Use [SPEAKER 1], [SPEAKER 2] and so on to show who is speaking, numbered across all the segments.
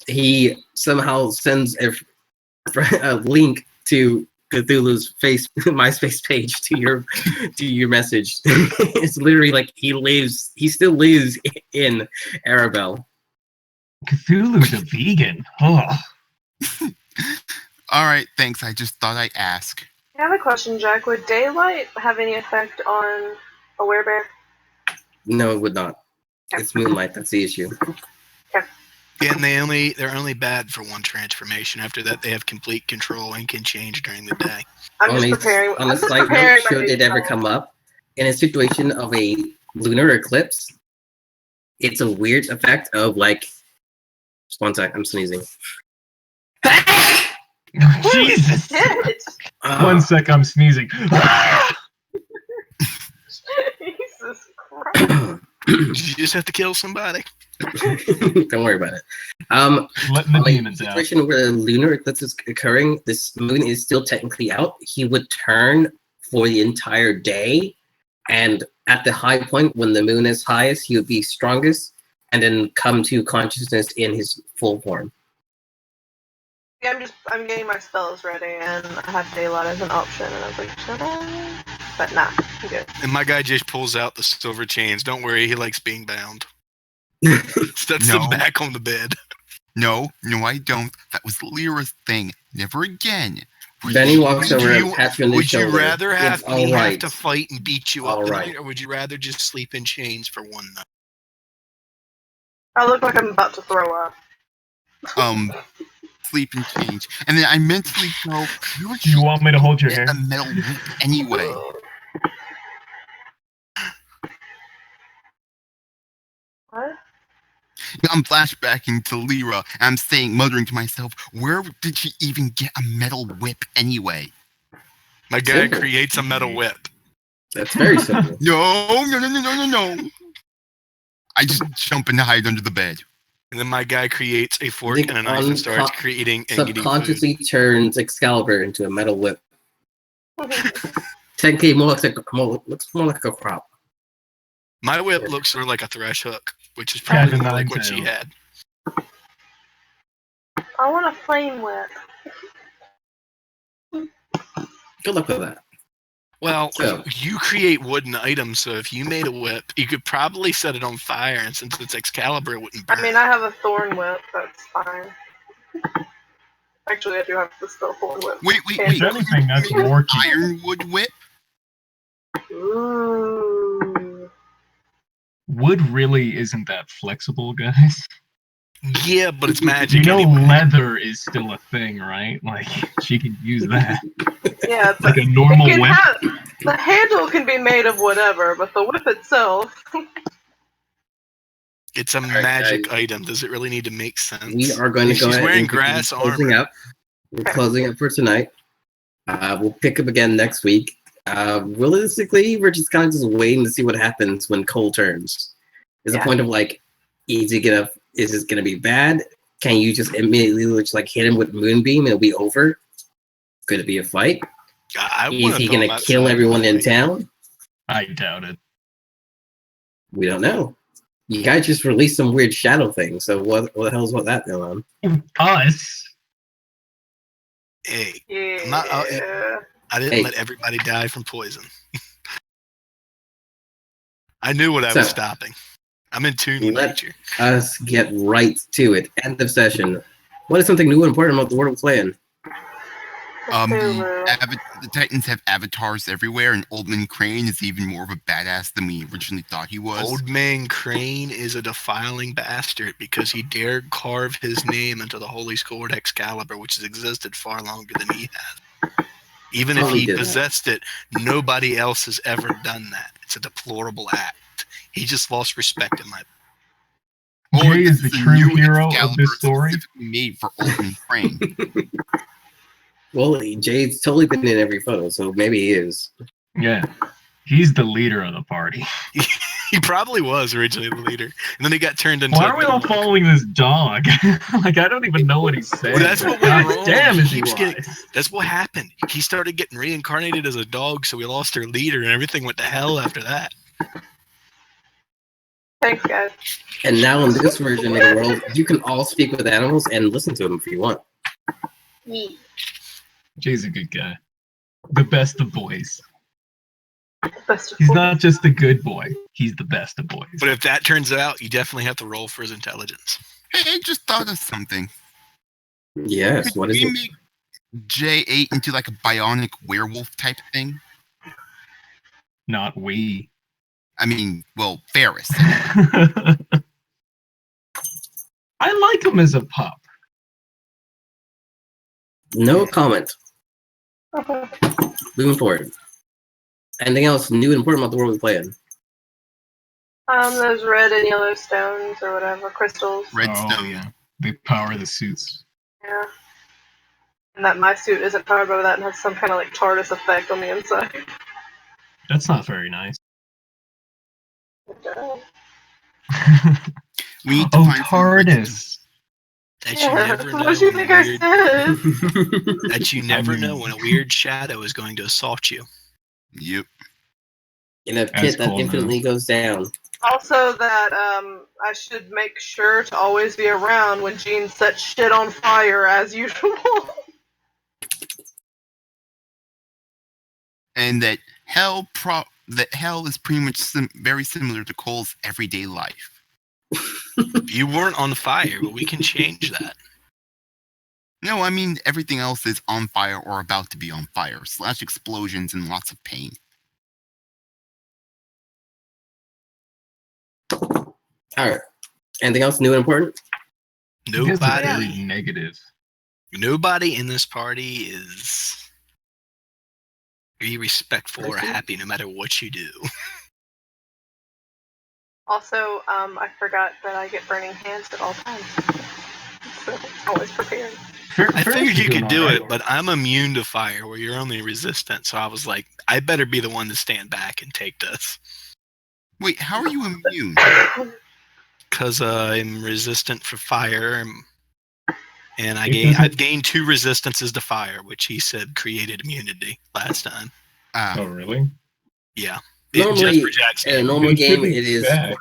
[SPEAKER 1] he somehow sends a link to Cthulhu's MySpace page to your message. It's literally like he still lives in Arabelle.
[SPEAKER 2] Cthulhu's a vegan. Oh.
[SPEAKER 3] All right, thanks. I just thought I'd ask.
[SPEAKER 4] I have a question, Jack. Would daylight have any effect on a werebear?
[SPEAKER 1] No, it would not. It's moonlight. That's the issue.
[SPEAKER 4] Okay.
[SPEAKER 5] Yeah, and they're only bad for one transformation. After that, they have complete control and can change during the day.
[SPEAKER 4] I'm just preparing.
[SPEAKER 1] On a slight note, should it ever come up in a situation of a lunar eclipse, it's a weird effect of like. Just one sec, I'm sneezing.
[SPEAKER 2] Jesus! 1 sec, I'm sneezing.
[SPEAKER 4] Jesus Christ!
[SPEAKER 5] You just have to kill somebody.
[SPEAKER 1] Don't worry about it.
[SPEAKER 2] Letting the demons out.
[SPEAKER 1] Situation where the lunar eclipse is occurring, this moon is still technically out. He would turn for the entire day, and at the high point when the moon is highest, he would be strongest, and then come to consciousness in his full form.
[SPEAKER 4] Yeah, I'm getting my spells ready, and I have daylight as an option, and I was like, but nah, I'm good.
[SPEAKER 5] And my guy just pulls out the silver chains. Don't worry, he likes being bound. Sets them back on the bed.
[SPEAKER 3] No, I don't. That was Lyra's thing. Never again.
[SPEAKER 1] Then he walks over and pats you on the shoulder.
[SPEAKER 5] Would you rather have me
[SPEAKER 1] right.
[SPEAKER 5] have to fight and beat you up
[SPEAKER 1] right.
[SPEAKER 5] tonight, or would you rather just sleep in chains for one night?
[SPEAKER 4] I look like I'm about to throw up.
[SPEAKER 3] Sleep and change. And then I mentally go,
[SPEAKER 2] you want me to hold your hair?
[SPEAKER 3] A metal whip anyway.
[SPEAKER 4] What?
[SPEAKER 3] I'm flashbacking to Lyra. I'm muttering to myself, where did she even get a metal whip anyway?
[SPEAKER 5] My guy creates a metal whip.
[SPEAKER 1] That's very simple.
[SPEAKER 3] No. I just jump and hide under the bed.
[SPEAKER 5] And then my guy creates a fork and a knife and starts creating and
[SPEAKER 1] subconsciously turns Excalibur into a metal whip. 10K looks more like a crop.
[SPEAKER 5] My whip looks sort of like a thresh hook, which is probably more like what she had.
[SPEAKER 4] I want a flame whip.
[SPEAKER 1] Good luck with that.
[SPEAKER 5] Well, you create wooden items, so if you made a whip, you could probably set it on fire, and since it's Excalibur, it wouldn't burn.
[SPEAKER 4] I mean, I have a thorn whip, that's fine. Actually, I do have the still thorn whip.
[SPEAKER 3] Wait.
[SPEAKER 2] If anything, that's more
[SPEAKER 3] ironwood whip?
[SPEAKER 4] Ooh.
[SPEAKER 2] Wood really isn't that flexible, guys.
[SPEAKER 5] Yeah, but it's magic.
[SPEAKER 2] You know, leather is still a thing, right? Like, she can use that.
[SPEAKER 4] Yeah,
[SPEAKER 2] like a normal whip.
[SPEAKER 4] The handle can be made of whatever, but the whip itself.
[SPEAKER 5] It's a magic item. Does it really need to make sense?
[SPEAKER 1] We are going to go ahead
[SPEAKER 5] wearing
[SPEAKER 1] and
[SPEAKER 5] grass
[SPEAKER 1] closing
[SPEAKER 5] armor.
[SPEAKER 1] up. We're closing up for tonight. We'll pick up again next week. Realistically, we're just kind of just waiting to see what happens when Cole turns. There's a point of like, is this gonna be bad? Can you just immediately just like hit him with Moonbeam and it'll be over? Could it be a fight? Is he gonna kill everyone in town?
[SPEAKER 2] I doubt it.
[SPEAKER 1] We don't know. You guys just released some weird shadow thing, so what the hell's what that going on?
[SPEAKER 2] Us?
[SPEAKER 5] Hey,
[SPEAKER 4] Yeah.
[SPEAKER 5] I didn't let everybody die from poison. I knew what I was stopping. I'm in tune with nature.
[SPEAKER 1] Us get right to it. End of session. What is something new and important about the world of playing?
[SPEAKER 3] The Titans have avatars everywhere, and Old Man Crane is even more of a badass than we originally thought he was.
[SPEAKER 5] Old Man Crane is a defiling bastard because he dared carve his name into the Holy Sword Excalibur, which has existed far longer than he has. Even if he possessed it, nobody else has ever done that. It's a deplorable act. He just lost respect in my.
[SPEAKER 2] Jay is the true hero of this story.
[SPEAKER 3] Made for Old Man Crane.
[SPEAKER 1] Well, Jay's totally been in every photo, so maybe he is.
[SPEAKER 2] Yeah. He's the leader of the party.
[SPEAKER 5] He probably was originally the leader. And then he got turned into
[SPEAKER 2] Why are we all following this dog? Like, I don't even know what he's saying.
[SPEAKER 5] Well, that's what went wrong.
[SPEAKER 2] Damn, is he wise.
[SPEAKER 5] That's what happened. He started getting reincarnated as a dog, so we lost our leader, and everything went to hell after that.
[SPEAKER 4] Thanks, guys.
[SPEAKER 1] And now in this version of the world, you can all speak with animals and listen to them if you want.
[SPEAKER 4] Me.
[SPEAKER 2] Jay's a good guy. The best of boys.
[SPEAKER 4] Best of
[SPEAKER 2] He's
[SPEAKER 4] boys.
[SPEAKER 2] not just a good boy. He's the best of boys.
[SPEAKER 5] But if that turns out, you definitely have to roll for his intelligence.
[SPEAKER 3] Hey, I just thought of something.
[SPEAKER 1] Yes, what is
[SPEAKER 3] we
[SPEAKER 1] it?
[SPEAKER 3] make J8 into like a bionic werewolf type thing?
[SPEAKER 2] Not we.
[SPEAKER 3] I mean, well, Ferris.
[SPEAKER 2] I like him as a pup.
[SPEAKER 1] No comment. Moving forward. Anything else new and important about the world we play in?
[SPEAKER 4] Those red and yellow stones or whatever, crystals.
[SPEAKER 3] Redstone.
[SPEAKER 2] Oh, yeah. They power the suits.
[SPEAKER 4] Yeah. And that my suit isn't powered by that and has some kind of like TARDIS effect on the inside.
[SPEAKER 2] That's not very nice.
[SPEAKER 4] It does.
[SPEAKER 3] We need to
[SPEAKER 2] Oh,
[SPEAKER 3] find some
[SPEAKER 2] TARDIS.
[SPEAKER 5] That
[SPEAKER 4] Yeah,
[SPEAKER 5] you never know.
[SPEAKER 4] what do you
[SPEAKER 5] when
[SPEAKER 4] think
[SPEAKER 5] a
[SPEAKER 4] I
[SPEAKER 5] weird,
[SPEAKER 4] said?
[SPEAKER 5] that you never know when a weird shadow is going to assault you.
[SPEAKER 3] Yep.
[SPEAKER 1] In a
[SPEAKER 2] That's
[SPEAKER 1] pit that
[SPEAKER 2] cool,
[SPEAKER 1] infinitely goes down.
[SPEAKER 4] Also, that I should make sure to always be around when Jean sets shit on fire as usual.
[SPEAKER 3] And that hell is pretty much very similar to Cole's everyday life.
[SPEAKER 5] You weren't on fire, but we can change that.
[SPEAKER 3] No, I mean everything else is on fire or about to be on fire, / explosions and lots of pain.
[SPEAKER 1] Alright. Anything else new and important?
[SPEAKER 2] You guys are very
[SPEAKER 5] Nobody,
[SPEAKER 2] negative.
[SPEAKER 5] nobody in this party is be respectful or
[SPEAKER 1] Okay.
[SPEAKER 5] happy no matter what you do.
[SPEAKER 4] Also, I forgot that I get burning hands at all times. So, always prepared.
[SPEAKER 5] I
[SPEAKER 2] Ferris
[SPEAKER 5] figured
[SPEAKER 2] is
[SPEAKER 5] you
[SPEAKER 2] doing
[SPEAKER 5] could do
[SPEAKER 2] alright.
[SPEAKER 5] it, but I'm immune to fire where you're only resistant, so I was like, I better be the one to stand back and take this.
[SPEAKER 3] Wait, how are you immune?
[SPEAKER 5] Because I'm resistant for fire, and
[SPEAKER 2] It
[SPEAKER 5] I've gained 2 resistances to fire, which he said created immunity last time.
[SPEAKER 2] Oh, really?
[SPEAKER 5] Yeah.
[SPEAKER 1] Normally,
[SPEAKER 5] just for Jack's
[SPEAKER 1] in a
[SPEAKER 5] game.
[SPEAKER 1] normal
[SPEAKER 2] It
[SPEAKER 1] game,
[SPEAKER 2] shouldn't
[SPEAKER 1] it is
[SPEAKER 2] stack.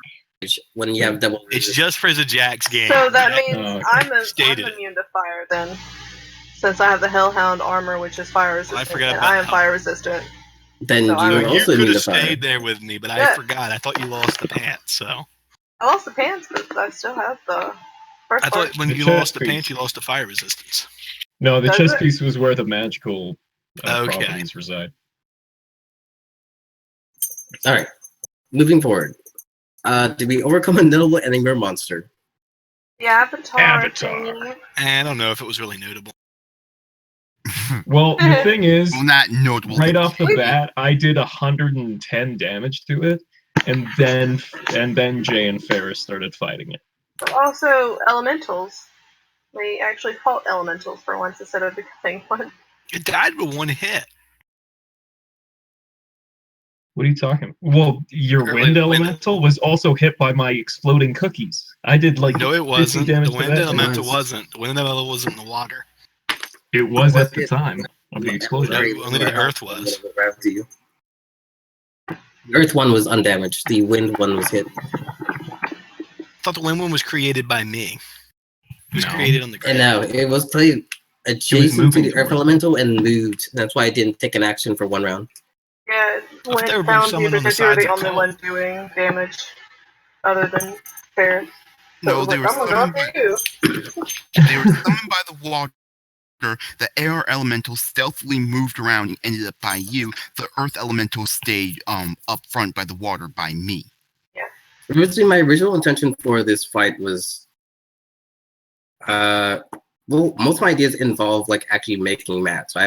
[SPEAKER 1] when you have double
[SPEAKER 5] It's
[SPEAKER 1] resistance.
[SPEAKER 5] just for the Jack's game.
[SPEAKER 4] So that
[SPEAKER 5] Jack-
[SPEAKER 4] means
[SPEAKER 2] okay.
[SPEAKER 4] I'm
[SPEAKER 5] Stated it.
[SPEAKER 4] immune to fire then. Since I have the Hellhound armor, which is fire resistant,
[SPEAKER 5] forgot
[SPEAKER 4] and
[SPEAKER 5] about
[SPEAKER 4] I am
[SPEAKER 5] how-
[SPEAKER 4] fire resistant.
[SPEAKER 1] Then
[SPEAKER 4] So
[SPEAKER 1] you
[SPEAKER 4] I'm
[SPEAKER 1] are
[SPEAKER 5] you
[SPEAKER 1] also
[SPEAKER 5] could
[SPEAKER 1] immune to
[SPEAKER 5] have
[SPEAKER 1] fire.
[SPEAKER 5] stayed there with me, but I
[SPEAKER 4] Yeah.
[SPEAKER 5] forgot. I thought you lost the pants, so.
[SPEAKER 4] I lost the pants, but I still have the first
[SPEAKER 5] I
[SPEAKER 4] part.
[SPEAKER 5] thought when
[SPEAKER 2] The
[SPEAKER 5] you
[SPEAKER 2] chest
[SPEAKER 5] lost the
[SPEAKER 2] piece.
[SPEAKER 5] pants, you lost the fire resistance.
[SPEAKER 2] No, the
[SPEAKER 4] Does
[SPEAKER 2] chest
[SPEAKER 4] it?
[SPEAKER 2] piece was where the magical
[SPEAKER 5] Okay.
[SPEAKER 2] properties reside.
[SPEAKER 1] Alright. Moving forward. Did we overcome a notable enigma monster?
[SPEAKER 4] The Avatar.
[SPEAKER 2] Avatar.
[SPEAKER 4] thingy.
[SPEAKER 5] I don't know if it was really notable.
[SPEAKER 2] Well, the thing is,
[SPEAKER 3] Well, not notable.
[SPEAKER 2] right off the bat, I did 110 damage to it, and then Jay and Ferris started fighting it.
[SPEAKER 4] But also, elementals. They actually fought elementals for once instead of becoming one.
[SPEAKER 5] It died with 1 hit.
[SPEAKER 2] What are you talking? Well, your
[SPEAKER 5] Or,
[SPEAKER 2] wind
[SPEAKER 5] like,
[SPEAKER 2] elemental was also hit by my exploding cookies. I did like
[SPEAKER 5] No, it
[SPEAKER 2] 50
[SPEAKER 5] wasn't. The
[SPEAKER 2] damage to
[SPEAKER 5] wind
[SPEAKER 2] that.
[SPEAKER 5] elemental
[SPEAKER 1] Was.
[SPEAKER 5] wasn't. The wind elemental wasn't in the water.
[SPEAKER 2] It was
[SPEAKER 1] Was
[SPEAKER 2] at the
[SPEAKER 1] it?
[SPEAKER 2] time of the explosion.
[SPEAKER 5] No, only the Earth was.
[SPEAKER 1] The Earth one was undamaged. The wind one was hit.
[SPEAKER 5] I thought the wind one was created by me. It was
[SPEAKER 2] No.
[SPEAKER 5] created on the
[SPEAKER 1] And
[SPEAKER 5] grid.
[SPEAKER 1] now it was played adjacent to
[SPEAKER 2] moving
[SPEAKER 1] the Earth
[SPEAKER 2] towards it.
[SPEAKER 1] elemental and moved. That's why it didn't take an action for 1 round.
[SPEAKER 4] Yeah, when
[SPEAKER 5] they were
[SPEAKER 4] it found you
[SPEAKER 5] summoned on the
[SPEAKER 4] because you were
[SPEAKER 5] sides
[SPEAKER 4] the
[SPEAKER 5] of
[SPEAKER 4] only
[SPEAKER 5] Cole.
[SPEAKER 4] one doing damage other than Ferris. So
[SPEAKER 3] No,
[SPEAKER 4] it was
[SPEAKER 3] they
[SPEAKER 4] like,
[SPEAKER 3] were
[SPEAKER 4] I'm gonna
[SPEAKER 3] summoned
[SPEAKER 4] go
[SPEAKER 3] by,
[SPEAKER 4] after you.
[SPEAKER 3] they were summoned by the water. The air elemental stealthily moved around and ended up by you. The earth elemental stayed up front by the water by me.
[SPEAKER 1] Originally, my original intention for this fight was, well, most of my ideas involve like actually making mats. So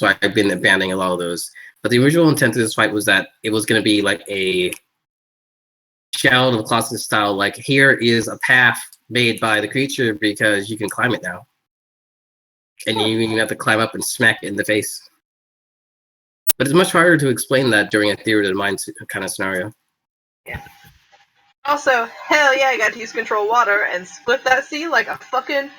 [SPEAKER 1] I've been abandoning a lot of those. But the original intent of this fight was that it was going to be like a Shadow of the Colossus style. Like, here is a path made by the creature because you can climb it now, and you even have to climb up and smack it in the face. But it's much harder to explain that during a theater of the mind kind of scenario.
[SPEAKER 4] Also, hell yeah, I got to use control water and split that sea like a fucking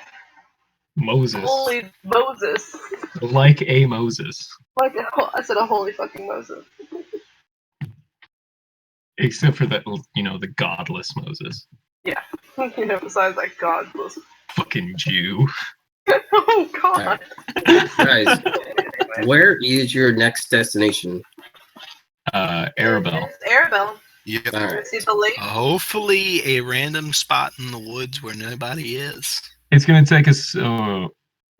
[SPEAKER 2] Moses.
[SPEAKER 4] holy Moses.
[SPEAKER 2] Like a Moses.
[SPEAKER 4] I said a holy fucking Moses.
[SPEAKER 2] Except for that, the godless Moses.
[SPEAKER 4] Besides that godless.
[SPEAKER 2] Fucking Jew.
[SPEAKER 4] Oh, God.
[SPEAKER 1] Guys, where is your next destination?
[SPEAKER 2] Arabelle.
[SPEAKER 4] It's Arabelle.
[SPEAKER 3] Yep.
[SPEAKER 1] All right.
[SPEAKER 4] See the lake?
[SPEAKER 5] Hopefully, a random spot in the woods where nobody is.
[SPEAKER 2] It's gonna take us
[SPEAKER 4] No,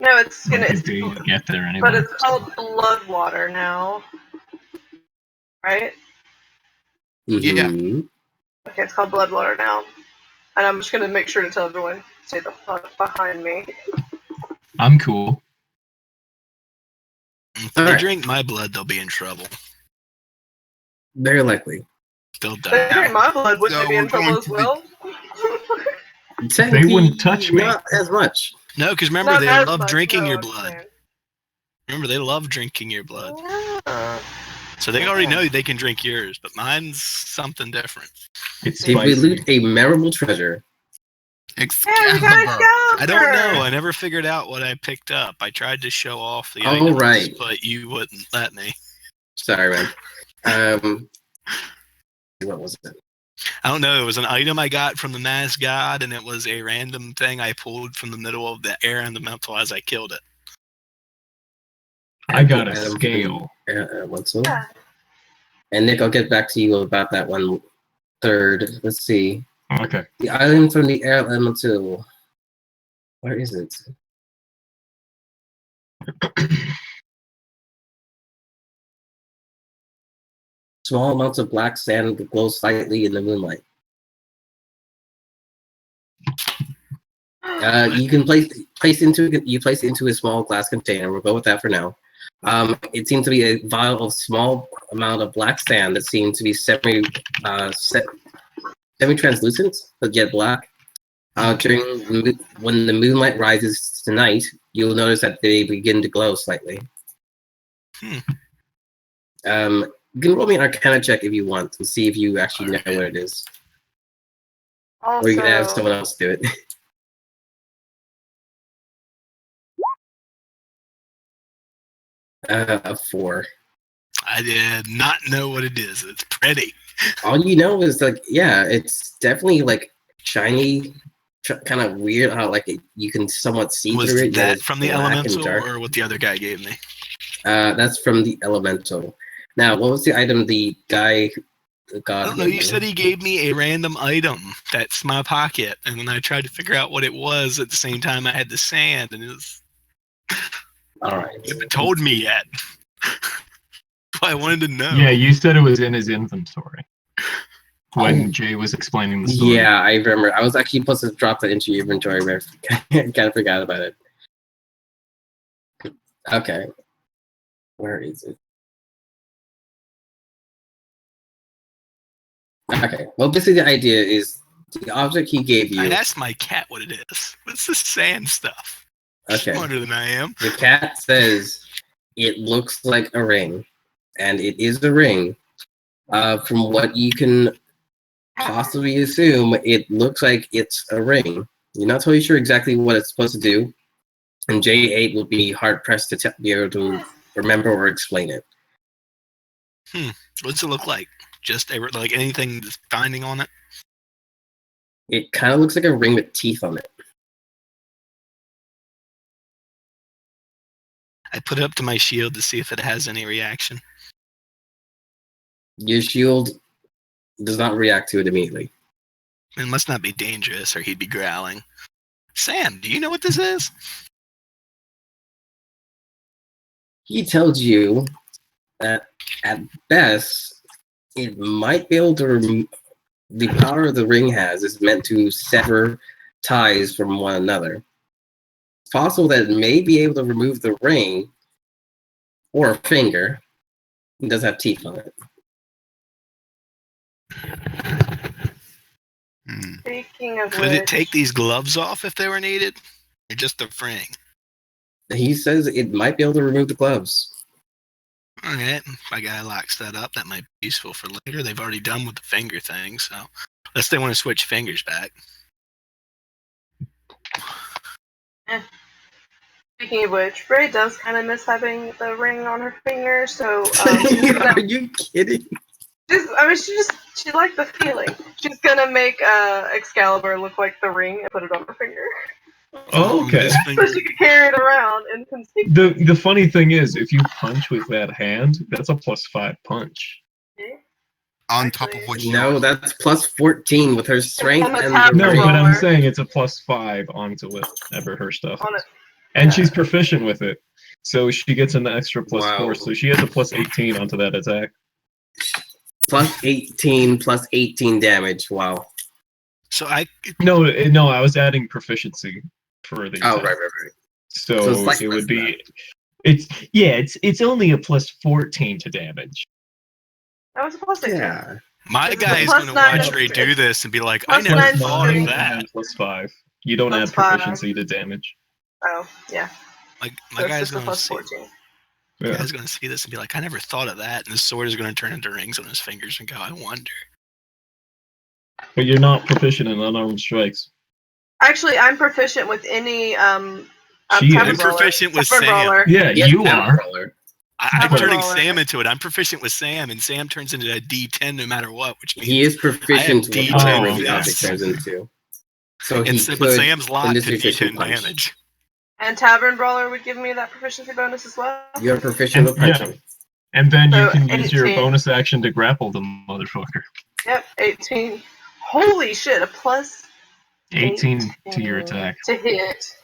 [SPEAKER 4] it's
[SPEAKER 2] like
[SPEAKER 4] gonna.
[SPEAKER 2] a day to get there anyway.
[SPEAKER 4] But it's called Bloodwater now, right?
[SPEAKER 1] Mhm.
[SPEAKER 4] Okay, it's called Bloodwater now, and I'm just gonna make sure to tell everyone stay the fuck behind me.
[SPEAKER 2] I'm cool.
[SPEAKER 5] If they
[SPEAKER 1] Alright.
[SPEAKER 5] drink my blood, they'll be in trouble.
[SPEAKER 1] Very likely.
[SPEAKER 5] They'll
[SPEAKER 4] If they drink
[SPEAKER 5] die.
[SPEAKER 4] my blood, wouldn't
[SPEAKER 3] So
[SPEAKER 4] they be in
[SPEAKER 3] we're going
[SPEAKER 4] trouble as
[SPEAKER 3] to the-
[SPEAKER 4] well?
[SPEAKER 1] Technically,
[SPEAKER 2] wouldn't touch me.
[SPEAKER 1] Not as much.
[SPEAKER 5] No, because remember,
[SPEAKER 4] Not
[SPEAKER 5] they
[SPEAKER 4] as
[SPEAKER 5] love
[SPEAKER 4] much,
[SPEAKER 5] drinking
[SPEAKER 4] no,
[SPEAKER 5] your
[SPEAKER 4] I'm
[SPEAKER 5] blood.
[SPEAKER 4] saying.
[SPEAKER 5] Remember, they love drinking your blood.
[SPEAKER 4] Yeah.
[SPEAKER 5] So they already know they can drink yours, but mine's something different.
[SPEAKER 2] It's
[SPEAKER 1] If we
[SPEAKER 2] spicy.
[SPEAKER 1] loot a memorable treasure,
[SPEAKER 4] Yeah, we got
[SPEAKER 3] Excalibur.
[SPEAKER 5] I don't know. I never figured out what I picked up. I tried to show off the
[SPEAKER 1] Oh,
[SPEAKER 5] items,
[SPEAKER 1] right.
[SPEAKER 5] but you wouldn't let me.
[SPEAKER 1] sorry, man. What was it?
[SPEAKER 5] I don't know. It was an item I got from the mass god, and it was a random thing I pulled from the middle of the air and the mental as I killed it.
[SPEAKER 2] I got a
[SPEAKER 1] Item from
[SPEAKER 2] scale.
[SPEAKER 1] What's it?
[SPEAKER 4] Yeah.
[SPEAKER 1] And Nick, I'll get back to you about that one third. Let's see.
[SPEAKER 2] Okay.
[SPEAKER 1] The island from the air elemental. Where is it? Small amounts of black sand that glow slightly in the moonlight. You can place into a small glass container. We'll go with that for now. It seems to be a vial of small amount of black sand that seems to be semi-translucent, but yet black. When the moonlight rises tonight, you'll notice that they begin to glow slightly. You can roll me an Arcana check if you want and see if you actually know what it is,
[SPEAKER 4] Also,
[SPEAKER 1] or you can have someone else do it. A 4.
[SPEAKER 5] I did not know what it is. It's pretty.
[SPEAKER 1] All you know is it's definitely like shiny, kind of weird how you can somewhat see
[SPEAKER 5] Was
[SPEAKER 1] through it.
[SPEAKER 5] that
[SPEAKER 1] it's
[SPEAKER 5] from the
[SPEAKER 1] black and
[SPEAKER 5] elemental
[SPEAKER 1] dark.
[SPEAKER 5] or what the other guy gave me?
[SPEAKER 1] That's from the elemental. Now, what was the item the god
[SPEAKER 5] I don't know.
[SPEAKER 1] gave
[SPEAKER 5] You
[SPEAKER 1] you?
[SPEAKER 5] said he gave me a random item that's my pocket, and then I tried to figure out what it was at the same time I had the sand, and it was.
[SPEAKER 1] All right.
[SPEAKER 5] You haven't told me yet. I wanted to know.
[SPEAKER 2] Yeah, you said it was in his inventory when Jay was explaining the story.
[SPEAKER 1] Yeah, I remember. I was actually supposed to drop that into your inventory, but I kind of forgot about it. Okay. Where is it? Okay. Well, basically the idea is the object he gave you.
[SPEAKER 5] I asked my cat what it is. What's this sand stuff?
[SPEAKER 1] Okay.
[SPEAKER 5] Smarter than I am.
[SPEAKER 1] The cat says it looks like a ring, and it is a ring. From what you can possibly assume, it looks like it's a ring. You're not totally sure exactly what it's supposed to do, and J8 will be hard pressed to be able to remember or explain it.
[SPEAKER 5] What's it look like? Just like anything that's binding on it?
[SPEAKER 1] It kind of looks like a ring with teeth on it.
[SPEAKER 5] I put it up to my shield to see if it has any reaction.
[SPEAKER 1] Your shield does not react to it immediately.
[SPEAKER 5] It must not be dangerous, or he'd be growling. Sam, do you know what this is?
[SPEAKER 1] He tells you that at best, it might be able to. The power the ring has is meant to sever ties from one another. It's possible that it may be able to remove the ring or a finger. It does have teeth on it.
[SPEAKER 4] speaking of
[SPEAKER 5] Would it
[SPEAKER 4] which,
[SPEAKER 5] take these gloves off if they were needed? Or just the ring?
[SPEAKER 1] He says it might be able to remove the gloves.
[SPEAKER 5] Alright, if my guy locks that up, that might be useful for later. They've already done with the finger thing, so unless they want to switch fingers back.
[SPEAKER 4] speaking of which, Ray does kind of miss having the ring on her finger, so
[SPEAKER 1] Are you kidding?
[SPEAKER 4] she just She liked the feeling. She's gonna make Excalibur look like the ring and put it on her finger.
[SPEAKER 2] Oh, okay.
[SPEAKER 5] This
[SPEAKER 4] So
[SPEAKER 5] finger.
[SPEAKER 4] she could carry it around and conceive.
[SPEAKER 2] The funny thing is, if you punch with that hand, that's a +5 punch.
[SPEAKER 3] On top of what she
[SPEAKER 1] No, that's plus 14 with her strength
[SPEAKER 4] On the
[SPEAKER 1] and
[SPEAKER 4] top
[SPEAKER 1] the
[SPEAKER 2] No,
[SPEAKER 4] Right.
[SPEAKER 2] but I'm
[SPEAKER 4] roller.
[SPEAKER 2] saying it's a +5 onto whatever her stuff
[SPEAKER 4] On
[SPEAKER 2] is.
[SPEAKER 4] it.
[SPEAKER 2] And
[SPEAKER 4] Yeah.
[SPEAKER 2] she's proficient with it. So she gets an extra +4,
[SPEAKER 1] Wow.
[SPEAKER 2] so she has a +18 onto that attack.
[SPEAKER 1] plus 18 damage. Wow.
[SPEAKER 5] So
[SPEAKER 2] No, I was adding proficiency for the
[SPEAKER 1] Oh,
[SPEAKER 2] attack.
[SPEAKER 1] right.
[SPEAKER 2] So
[SPEAKER 1] So it's like
[SPEAKER 2] it would
[SPEAKER 1] less
[SPEAKER 2] be it's only a +14 to damage.
[SPEAKER 4] That was a plus 18.
[SPEAKER 1] Yeah.
[SPEAKER 5] my
[SPEAKER 4] It's a
[SPEAKER 5] guy is
[SPEAKER 4] plus
[SPEAKER 5] going to
[SPEAKER 4] 9
[SPEAKER 5] watch Ray
[SPEAKER 4] to-
[SPEAKER 5] do this and be like, I
[SPEAKER 4] plus
[SPEAKER 5] never
[SPEAKER 4] 9 to
[SPEAKER 5] thought of
[SPEAKER 4] strength.
[SPEAKER 5] that.
[SPEAKER 2] And then +5. You don't
[SPEAKER 4] Plus
[SPEAKER 2] add
[SPEAKER 4] 5.
[SPEAKER 2] proficiency to damage.
[SPEAKER 4] Oh, yeah.
[SPEAKER 5] Like
[SPEAKER 4] So
[SPEAKER 5] my
[SPEAKER 4] it's
[SPEAKER 5] guy's
[SPEAKER 4] just a
[SPEAKER 5] going to
[SPEAKER 4] plus
[SPEAKER 5] see.
[SPEAKER 4] 14.
[SPEAKER 2] Yeah.
[SPEAKER 5] Guy's going to see this and be like, I never thought of that. And his sword is going to turn into rings on his fingers and go, I wonder.
[SPEAKER 2] But you're not proficient in unarmed strikes.
[SPEAKER 4] Actually, I'm proficient with any
[SPEAKER 2] She
[SPEAKER 4] Tavern
[SPEAKER 2] is.
[SPEAKER 4] Brawler.
[SPEAKER 5] Proficient with
[SPEAKER 4] Tavern
[SPEAKER 5] Sam.
[SPEAKER 4] Brawler.
[SPEAKER 2] Yeah,
[SPEAKER 1] Yes,
[SPEAKER 2] you
[SPEAKER 1] Tavern
[SPEAKER 2] are.
[SPEAKER 1] Brawler.
[SPEAKER 5] I'm
[SPEAKER 2] Tavern
[SPEAKER 5] turning
[SPEAKER 4] Brawler.
[SPEAKER 5] Sam into it. I'm proficient with Sam, and Sam turns into a D10 no matter what, which means
[SPEAKER 1] He is proficient with
[SPEAKER 5] D10
[SPEAKER 1] whatever
[SPEAKER 2] of
[SPEAKER 1] the object
[SPEAKER 5] this.
[SPEAKER 1] turns into. So he
[SPEAKER 5] and so,
[SPEAKER 1] could,
[SPEAKER 5] but Sam's
[SPEAKER 1] in
[SPEAKER 5] locked
[SPEAKER 1] this
[SPEAKER 5] to
[SPEAKER 1] situation,
[SPEAKER 5] D10
[SPEAKER 1] punch.
[SPEAKER 5] damage.
[SPEAKER 4] And Tavern Brawler would give me that proficiency bonus as well.
[SPEAKER 1] You're proficient with
[SPEAKER 2] Yeah.
[SPEAKER 1] punching.
[SPEAKER 2] And then you
[SPEAKER 4] So,
[SPEAKER 2] can use your
[SPEAKER 4] 18.
[SPEAKER 2] bonus action to grapple the motherfucker.
[SPEAKER 4] Yep, 18. Holy shit, a plus
[SPEAKER 2] 18 to your attack.
[SPEAKER 4] to hit.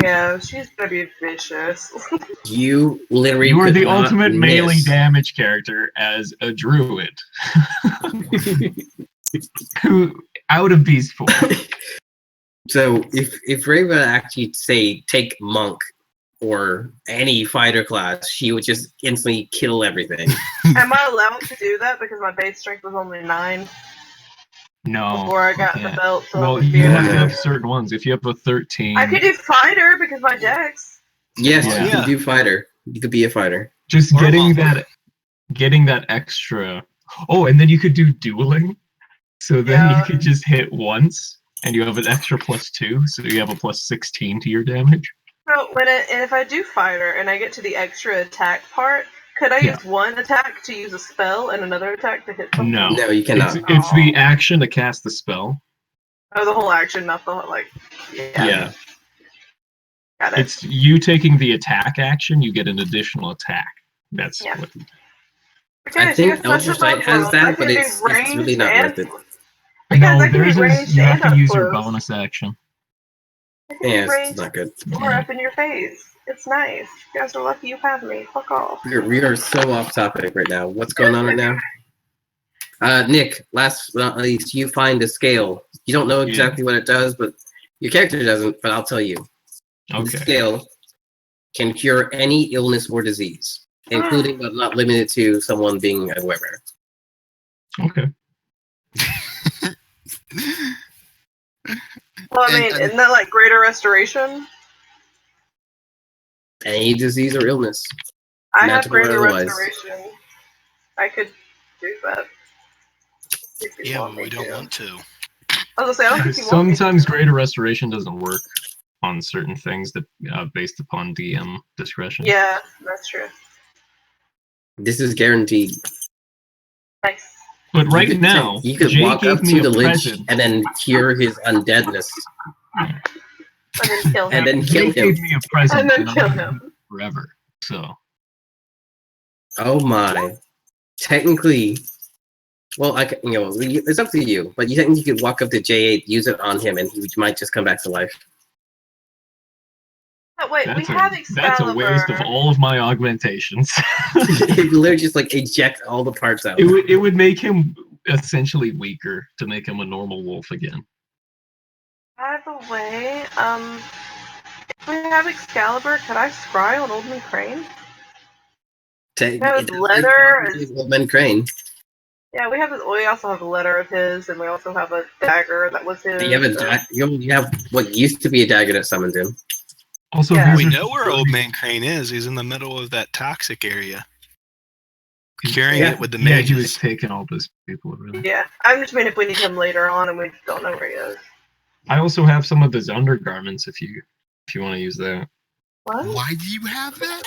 [SPEAKER 4] Yeah, she's gonna be vicious.
[SPEAKER 1] You literally
[SPEAKER 2] You are
[SPEAKER 1] could
[SPEAKER 2] the
[SPEAKER 1] not
[SPEAKER 2] ultimate melee
[SPEAKER 1] miss.
[SPEAKER 2] damage character as a druid. Who, out of these four.
[SPEAKER 1] So if Ray would actually say take monk or any fighter class, she would just instantly kill everything.
[SPEAKER 4] Am I allowed to do that because my base strength was only 9
[SPEAKER 2] No.
[SPEAKER 4] before I got
[SPEAKER 2] you
[SPEAKER 4] the
[SPEAKER 2] can't.
[SPEAKER 4] belt? So
[SPEAKER 2] Well,
[SPEAKER 4] it would be
[SPEAKER 2] you have to
[SPEAKER 1] Yeah.
[SPEAKER 2] have certain ones. If you have a 13,
[SPEAKER 4] I could do fighter because my dex.
[SPEAKER 1] Yes,
[SPEAKER 2] Yeah.
[SPEAKER 1] you can do fighter. You could be a fighter.
[SPEAKER 2] just
[SPEAKER 5] Or a
[SPEAKER 2] getting
[SPEAKER 5] monk.
[SPEAKER 2] that extra. Oh, and then you could do dueling. So then
[SPEAKER 4] Yeah.
[SPEAKER 2] you could just hit once, and you have an extra +2, so you have a +16 to your damage.
[SPEAKER 4] So and if I do fighter and I get to the extra attack part, could I
[SPEAKER 2] Yeah.
[SPEAKER 4] use one attack to use a spell and another attack to hit something?
[SPEAKER 2] No.
[SPEAKER 1] No, you cannot.
[SPEAKER 2] It's the action to cast the spell.
[SPEAKER 4] Oh, the whole action, not the whole,
[SPEAKER 2] Yeah.
[SPEAKER 4] Got it.
[SPEAKER 2] It's you taking the attack action, you get an additional attack. That's
[SPEAKER 4] Yeah.
[SPEAKER 2] what.
[SPEAKER 4] Because
[SPEAKER 1] I think
[SPEAKER 4] you have such a
[SPEAKER 1] Elder Sight has
[SPEAKER 4] buff, I
[SPEAKER 1] that, but
[SPEAKER 4] can do
[SPEAKER 1] it's really
[SPEAKER 4] ranged
[SPEAKER 1] not
[SPEAKER 4] and-
[SPEAKER 1] worth it.
[SPEAKER 4] Because
[SPEAKER 2] No,
[SPEAKER 4] I can
[SPEAKER 2] theirs
[SPEAKER 4] do
[SPEAKER 2] is
[SPEAKER 4] ranged
[SPEAKER 2] you have
[SPEAKER 4] and
[SPEAKER 2] to
[SPEAKER 4] up
[SPEAKER 2] use your
[SPEAKER 4] close.
[SPEAKER 2] bonus action.
[SPEAKER 4] I can
[SPEAKER 1] Yeah,
[SPEAKER 4] do
[SPEAKER 1] it's
[SPEAKER 4] ranged
[SPEAKER 1] not good.
[SPEAKER 4] or up in your face. It's nice. You guys are lucky you have me. Fuck off.
[SPEAKER 1] We are so off topic right now. What's going on right now? Nick, last but not least, you find a scale. You don't know exactly what it does, but your character doesn't, but I'll tell you. The
[SPEAKER 2] Okay.
[SPEAKER 1] scale can cure any illness or disease, including but not limited to someone being a wearer.
[SPEAKER 2] Okay.
[SPEAKER 4] Well, I mean, isn't that like greater restoration?
[SPEAKER 1] Any disease or illness.
[SPEAKER 4] I have
[SPEAKER 1] Magical or
[SPEAKER 4] greater
[SPEAKER 1] otherwise.
[SPEAKER 4] restoration. I could do that. If you
[SPEAKER 5] Yeah,
[SPEAKER 4] want
[SPEAKER 5] but
[SPEAKER 4] me
[SPEAKER 5] we don't
[SPEAKER 4] to.
[SPEAKER 5] want to.
[SPEAKER 4] I was gonna say, I don't think you want me to.
[SPEAKER 2] Sometimes greater restoration doesn't work on certain things that based upon DM discretion.
[SPEAKER 4] Yeah, that's true.
[SPEAKER 1] This is guaranteed.
[SPEAKER 4] Nice.
[SPEAKER 2] But right
[SPEAKER 1] You could
[SPEAKER 2] now,
[SPEAKER 1] you could
[SPEAKER 2] Jay
[SPEAKER 1] walk
[SPEAKER 2] gave
[SPEAKER 1] up
[SPEAKER 2] me
[SPEAKER 1] to
[SPEAKER 2] a
[SPEAKER 1] the lich
[SPEAKER 2] present.
[SPEAKER 1] and then cure his undeadness,
[SPEAKER 4] And then kill him.
[SPEAKER 1] and then
[SPEAKER 2] Jay
[SPEAKER 1] kill him.
[SPEAKER 2] gave me a present.
[SPEAKER 4] And then
[SPEAKER 2] and I'm
[SPEAKER 4] kill
[SPEAKER 2] gonna
[SPEAKER 4] him.
[SPEAKER 2] keep it forever. So
[SPEAKER 1] Oh my! Technically, well, it's up to you. But you think you could walk up to J8, use it on him, and he might just come back to life.
[SPEAKER 4] Oh, wait,
[SPEAKER 2] that's
[SPEAKER 4] we have
[SPEAKER 2] a
[SPEAKER 4] Excalibur.
[SPEAKER 2] waste of all of my augmentations.
[SPEAKER 1] It literally just like eject all the parts out.
[SPEAKER 2] It would make him essentially weaker to make him a normal wolf again.
[SPEAKER 4] By the way, if we have Excalibur, could I scry on Old Man Crane? Letter is-
[SPEAKER 1] Old Man Crane.
[SPEAKER 4] Yeah, we have his. We also have a letter of his, and we also have a dagger that was his.
[SPEAKER 1] You have you have what used to be a dagger that summoned him.
[SPEAKER 2] Also,
[SPEAKER 4] Yeah.
[SPEAKER 5] We know where Old Man Crane is. He's in the middle of that toxic area. Carrying it with the
[SPEAKER 2] Yeah, he was
[SPEAKER 5] mages.
[SPEAKER 2] taking all those people. Really.
[SPEAKER 4] Yeah, I'm just mean if we need him later on and we don't know where he is.
[SPEAKER 2] I also have some of his undergarments if you want to use that.
[SPEAKER 4] What?
[SPEAKER 3] Why do you have that?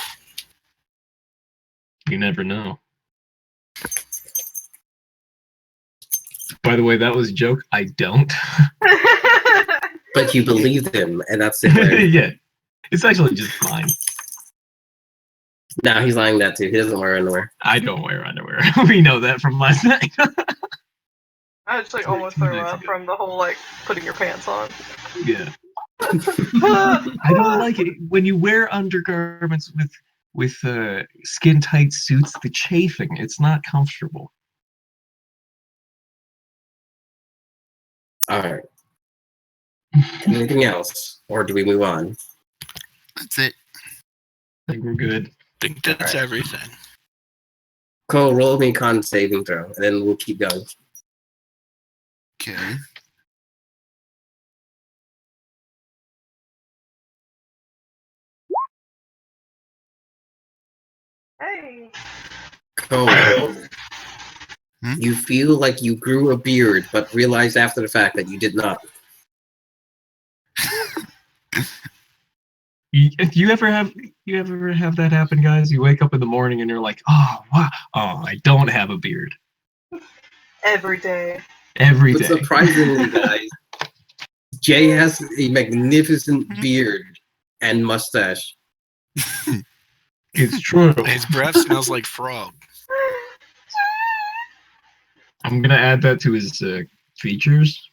[SPEAKER 2] You never know. By the way, that was a joke. I don't.
[SPEAKER 1] But you believed him, and that's hilarious.
[SPEAKER 2] Yeah. It's actually just fine.
[SPEAKER 1] Now he's lying that too. He doesn't wear underwear.
[SPEAKER 2] I don't wear underwear. We know that from last night.
[SPEAKER 4] I just like almost threw up from the whole like putting your pants on.
[SPEAKER 2] Yeah. I don't like it when you wear undergarments with skin tight suits. The chafing, it's not comfortable.
[SPEAKER 1] All right. Anything else, or do we move on?
[SPEAKER 3] That's it.
[SPEAKER 2] I think we're good.
[SPEAKER 5] I think that's everything.
[SPEAKER 1] Cole, roll me a con saving throw, and then we'll keep going.
[SPEAKER 3] Okay.
[SPEAKER 4] Hey.
[SPEAKER 1] Cole, you feel like you grew a beard, but realized after the fact that you did not.
[SPEAKER 2] You ever have that happen, guys? You wake up in the morning and you're like, oh wow, oh, I don't have a beard.
[SPEAKER 4] Every day.
[SPEAKER 2] Every
[SPEAKER 1] But
[SPEAKER 2] day.
[SPEAKER 1] surprisingly, guys, Jay has a magnificent beard and mustache.
[SPEAKER 2] It's true.
[SPEAKER 5] His breath smells like frog.
[SPEAKER 2] I'm gonna add that to his features.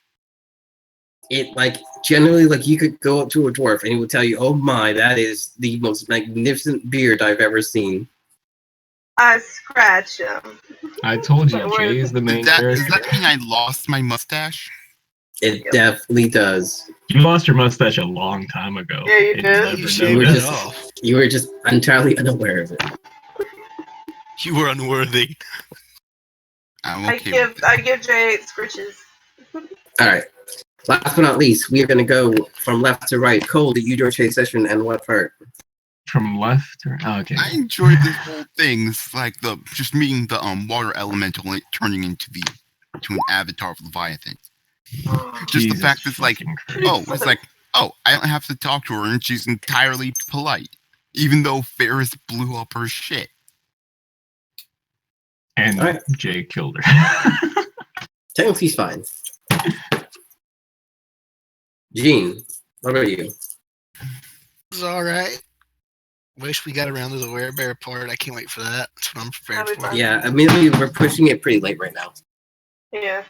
[SPEAKER 1] It like generally like you could go up to a dwarf and he would tell you, "Oh my, that is the most magnificent beard I've ever seen."
[SPEAKER 4] I scratch him.
[SPEAKER 2] I told you, Jay is the main
[SPEAKER 3] Does
[SPEAKER 2] character.
[SPEAKER 3] that mean I lost my mustache?
[SPEAKER 1] It definitely does.
[SPEAKER 2] You lost your mustache a long time ago.
[SPEAKER 4] Yeah, you
[SPEAKER 2] and
[SPEAKER 4] did.
[SPEAKER 2] never
[SPEAKER 5] You
[SPEAKER 1] You
[SPEAKER 5] shaved
[SPEAKER 1] were
[SPEAKER 5] it
[SPEAKER 2] noticed.
[SPEAKER 5] off.
[SPEAKER 1] you were just entirely unaware of it.
[SPEAKER 5] You were unworthy.
[SPEAKER 3] I'm
[SPEAKER 4] I
[SPEAKER 3] okay.
[SPEAKER 4] give Jay 8 scritches.
[SPEAKER 1] All right. Last but not least, we are going to go from left to right. Cole, did you enjoy today's session and what part?
[SPEAKER 2] From left or okay.
[SPEAKER 3] I enjoyed this whole thing. It's like the just meeting the water elemental and it turning into an avatar of Leviathan. Just the fact it's like, I don't have to talk to her and she's entirely polite, even though Ferris blew up her shit.
[SPEAKER 2] And
[SPEAKER 1] Alright.
[SPEAKER 2] Jay killed her.
[SPEAKER 1] Technically, he's fine. Gene, what about you?
[SPEAKER 5] It's alright. Wish we got around to the werebear part. I can't wait for that. That's what I'm prepared
[SPEAKER 4] That'd be
[SPEAKER 5] for.
[SPEAKER 4] fun.
[SPEAKER 1] Yeah, I mean, we're pushing it pretty late right now.
[SPEAKER 4] Yeah.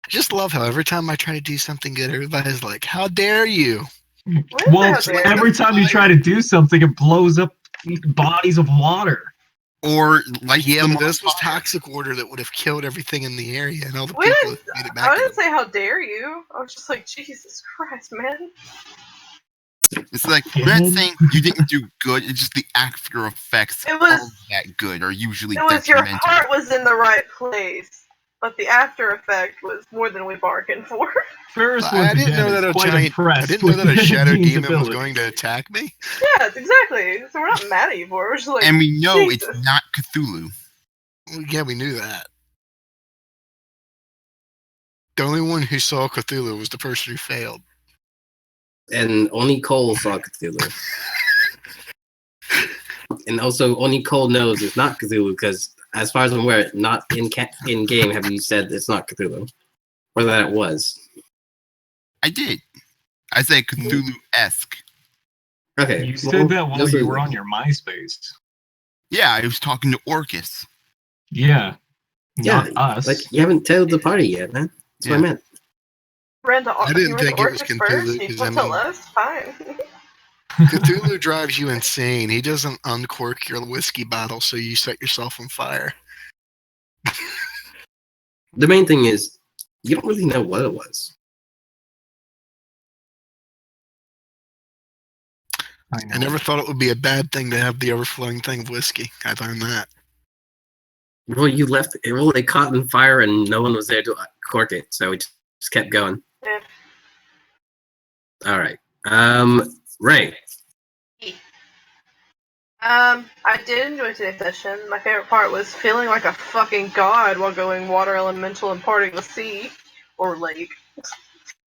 [SPEAKER 5] I just love how every time I try to do something good, everybody's like, how dare you?
[SPEAKER 2] Well,
[SPEAKER 4] How dare
[SPEAKER 2] every time you try to do something, it blows up bodies of water.
[SPEAKER 3] Or like
[SPEAKER 5] Yeah,
[SPEAKER 3] the
[SPEAKER 5] but this was
[SPEAKER 3] fire.
[SPEAKER 5] toxic water that would have killed everything in the area and all the
[SPEAKER 4] We
[SPEAKER 5] people
[SPEAKER 4] didn't-
[SPEAKER 5] that made it
[SPEAKER 4] I
[SPEAKER 5] back.
[SPEAKER 4] didn't say how dare you. I was just like, Jesus Christ, man.
[SPEAKER 3] It's like we're not saying you didn't do good. It's just the after effects
[SPEAKER 4] It was-
[SPEAKER 3] of that good are usually
[SPEAKER 4] It was your
[SPEAKER 3] detrimental.
[SPEAKER 4] heart was in the right place, but the after effect was more than we bargained for.
[SPEAKER 2] Ferris
[SPEAKER 5] I didn't know that a
[SPEAKER 2] quite
[SPEAKER 5] giant.
[SPEAKER 2] impressed
[SPEAKER 5] I didn't know that a
[SPEAKER 2] with
[SPEAKER 5] shadow
[SPEAKER 2] Gene's
[SPEAKER 5] demon was
[SPEAKER 2] ability.
[SPEAKER 5] going to attack me.
[SPEAKER 4] Yeah, exactly. So we're not mad at you for it. We're just like,
[SPEAKER 3] And we know
[SPEAKER 4] Jesus.
[SPEAKER 3] it's not Cthulhu.
[SPEAKER 5] Well, yeah, we knew that. The only one who saw Cthulhu was the person who failed.
[SPEAKER 1] And only Cole saw Cthulhu. And also, only Cole knows it's not Cthulhu because, as far as I'm aware, not in game have you said it's not Cthulhu, or that it was.
[SPEAKER 3] I did. I said Cthulhu-esque.
[SPEAKER 1] Okay,
[SPEAKER 2] You said that while
[SPEAKER 1] this
[SPEAKER 2] you
[SPEAKER 1] is-
[SPEAKER 2] were on your MySpace.
[SPEAKER 3] Yeah, I was talking to Orcus.
[SPEAKER 2] Yeah.
[SPEAKER 1] Yeah,
[SPEAKER 2] Not us.
[SPEAKER 1] like you haven't told the party yet, man. That's what I meant.
[SPEAKER 4] Brenda,
[SPEAKER 5] I didn't
[SPEAKER 4] you
[SPEAKER 5] think
[SPEAKER 4] went
[SPEAKER 5] it
[SPEAKER 4] to
[SPEAKER 5] was
[SPEAKER 4] Orchis first.
[SPEAKER 5] Cthulhu,
[SPEAKER 4] You
[SPEAKER 5] 'cause
[SPEAKER 4] don't
[SPEAKER 5] I
[SPEAKER 4] tell
[SPEAKER 5] mean-
[SPEAKER 4] us. Fine.
[SPEAKER 5] Cthulhu drives you insane. He doesn't uncork your whiskey bottle so you set yourself on fire.
[SPEAKER 1] The main thing is, you don't really know what it was.
[SPEAKER 5] I never thought it would be a bad thing to have the overflowing thing of whiskey. I learned that.
[SPEAKER 1] Well, you left it. Well, it caught on fire and no one was there to cork it, so it just kept going.
[SPEAKER 4] Yeah.
[SPEAKER 1] All right. Ray.
[SPEAKER 4] I did enjoy today's session. My favorite part was feeling like a fucking god while going water elemental and parting the sea or lake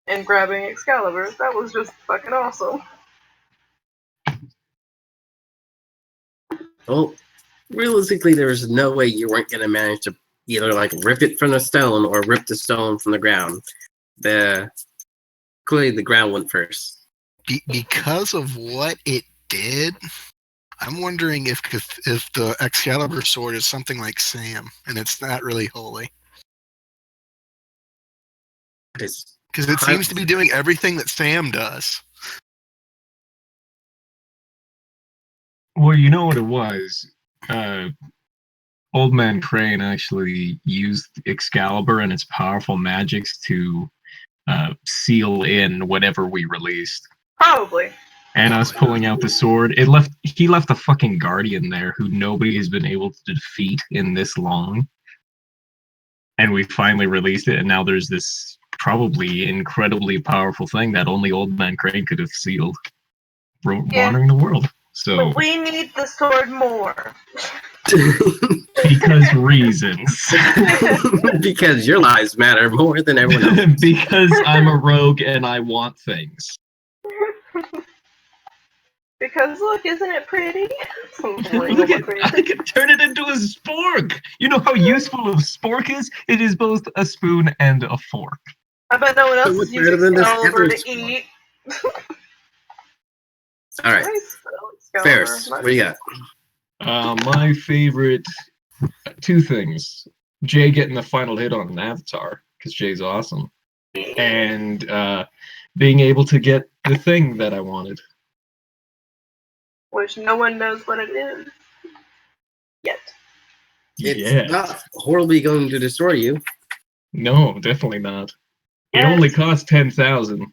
[SPEAKER 4] and grabbing Excalibur. That was just fucking awesome.
[SPEAKER 1] Well, realistically, there was no way you weren't going to manage to either like rip it from the stone or rip the stone from the ground. Clearly the ground went first.
[SPEAKER 5] Because of what it did, I'm wondering if the Excalibur sword is something like Sam, and it's not really holy. Because it seems to be doing everything that Sam does.
[SPEAKER 2] Well, you know what it was? Old Man Crane actually used Excalibur and its powerful magics to seal in whatever we released.
[SPEAKER 4] Probably.
[SPEAKER 2] And us pulling out the sword, he left a fucking guardian there who nobody has been able to defeat in this long. And we finally released it, and now there's this probably incredibly powerful thing that only Old Man Crane could have sealed, wandering the world. So
[SPEAKER 4] but we need the sword more.
[SPEAKER 2] Because reasons.
[SPEAKER 1] Because your lives matter more than everyone else.
[SPEAKER 2] Because I'm a rogue and I want things.
[SPEAKER 4] Because look, isn't it pretty?
[SPEAKER 2] Look I can turn it into a spork! You know how useful a spork is? It is both a spoon and a fork.
[SPEAKER 4] I bet no one else is using Excalibur to eat.
[SPEAKER 1] Alright. Ferris, what do you got?
[SPEAKER 2] My favorite, two things. Jay getting the final hit on an avatar, because Jay's awesome. And being able to get the thing that I wanted.
[SPEAKER 4] Which no one knows what it is. Yet.
[SPEAKER 1] It's not horribly going to destroy you.
[SPEAKER 2] No, definitely not. It only cost 10,000.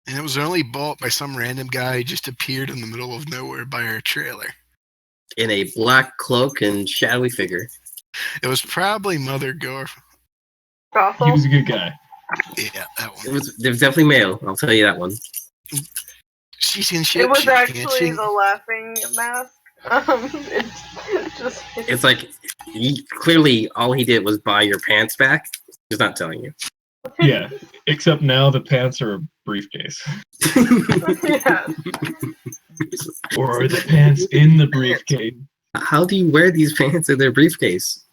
[SPEAKER 5] And it was only bought by some random guy who just appeared in the middle of nowhere by our trailer.
[SPEAKER 1] In a black cloak and shadowy figure.
[SPEAKER 5] It was probably Mother Gore.
[SPEAKER 2] He was a good guy.
[SPEAKER 5] Yeah, that one.
[SPEAKER 1] It was definitely male, I'll tell you that one.
[SPEAKER 5] She's in shit.
[SPEAKER 4] It was actually the laughing mask.
[SPEAKER 1] It's like, clearly all he did was buy your pants back. He's not telling you.
[SPEAKER 2] Yeah, except now the pants are a briefcase.
[SPEAKER 4] Yeah.
[SPEAKER 2] Or are the pants in the briefcase?
[SPEAKER 1] How do you wear these pants in their briefcase?